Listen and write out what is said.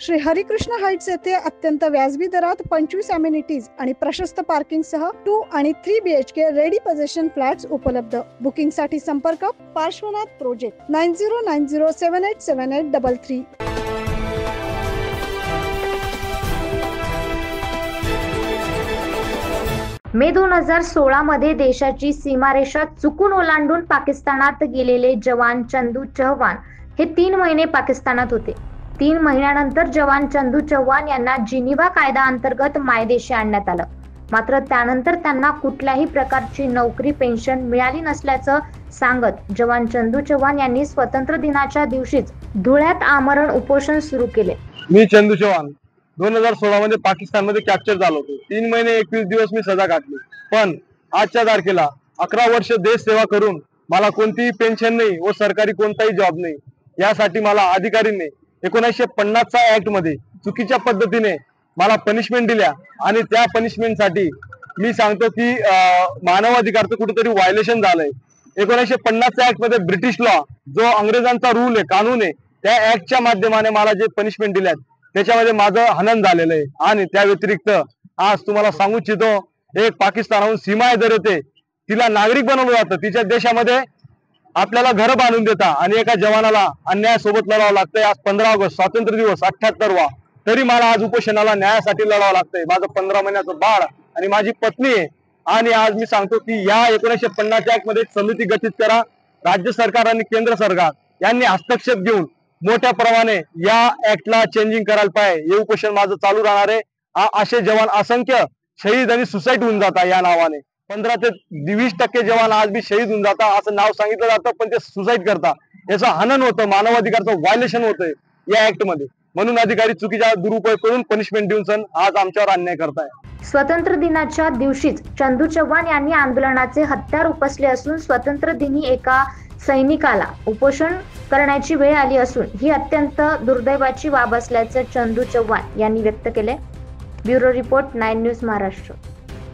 Shri Harikrishna Heights येथे अत्यंत व्याजबी दरात 25 अमेनिटीज आणि प्रशस्त पार्किंग सह 2 आणि 3 BHK रेडी पोझिशन फ्लॅट्स उपलब्ध। बुकिंग साठी संपर्क पार्श्वनाथ प्रोजेक्ट 9090787833। मे 2016 मध्ये देशाची सीमारेषा चुकून ओलांडून पाकिस्तानात गेलेले जवान चंदू चव्हाण हे 3 महिने पाकिस्तानात होते। 3 महिन्यानंतर जवान चंदू चव्हाण यांना जिनिव्हा कायदा अंतर्गत मायदेशी आणण्यात आलं। मात्र त्यानंतर त्यांना कुठल्याही प्रकारची नोकरी पेन्शन मिळाली नसल्याचं सांगत जवान चंदू चव्हाण यांनी स्वातंत्र्य दिनाच्या दिवशीच धुळ्यात आमरण उपोषण सुरू केले। मी चंदू चव्हाण 2016 मध्ये पाकिस्तानमध्ये कॅप्चर झालो होतो। 3 महिने 21 दिवस मी सजा काढली, पण आजच्या तारखेला 11 वर्ष देश सेवा करून मला कोणतीही पेन्शन नाही व सरकारी कोणताही जॉब नाही। यासाठी मला अधिकारीने 1950 चा ऍक्ट मध्ये चुकीच्या पद्धतीने मला पनिशमेंट दिल्या आणि त्या पनिशमेंटसाठी मी सांगतो की मानवाधिकारचं कुठेतरी व्हायलेशन झालंय। 1950 च्या ऍक्ट मध्ये ब्रिटिश लॉ जो अंग्रेजांचा रूल आहे, कानून आहे, त्या ऍक्टच्या माध्यमाने मला जे पनिशमेंट दिल्यात त्याच्यामध्ये माझं हनन झालेलं आहे। आणि त्या व्यतिरिक्त आज तुम्हाला सांगू इच्छितो, एक पाकिस्तानाहून सीमा जर येते तिला नागरिक बनवलं जातं, तिच्या देशामध्ये आपल्याला घर बांधून देता आणि एका जवानाला अन्यायासोबत लढावं लागतंय। आज 15 ऑगस्ट स्वातंत्र्य दिवस 78वा, तरी मला आज उपोषणाला न्यायासाठी लढावं लागतंय। माझं 15 महिन्याचं बाळ आणि माझी पत्नी आहे। आणि आज मी सांगतो की या 1950 ऍक्ट मध्ये समिती गठीत करा। राज्य सरकार आणि केंद्र सरकार यांनी हस्तक्षेप घेऊन मोठ्या प्रमाणे या ऍक्टला चेंजिंग करायला पाहिजे। हे उपोषण माझं चालू राहणार आहे। असे जवान असंख्य शहीद आणि सुसाईड होऊन जातात या नावाने। 15 ते 20% जवान आज बी शहीद होऊन जातात, असं नाव सांगितलं जातं, पण ते सुसाईड करतात। याचं हनन होतं, मानवाधिकारचं व्हायलेशन होतंय या ऍक्ट मध्ये। म्हणून अधिकारी चुकीचा दुरुपयोग करून पनिशमेंट देऊन सण आज आमच्यावर अन्याय करताय। स्वातंत्र्य दिनाच्या दिवशीच चंदू चव्हाण यांनी आंदोलनाचे हत्यार उपसले असून स्वातंत्र्य दिनी एका सैनिकाला उपोषण करण्याची वेळ आली असून ही अत्यंत दुर्दैवाची बाब असल्याचे चंदू चव्हाण यांनी व्यक्त केले। Bureau report 9 news Maharashtra.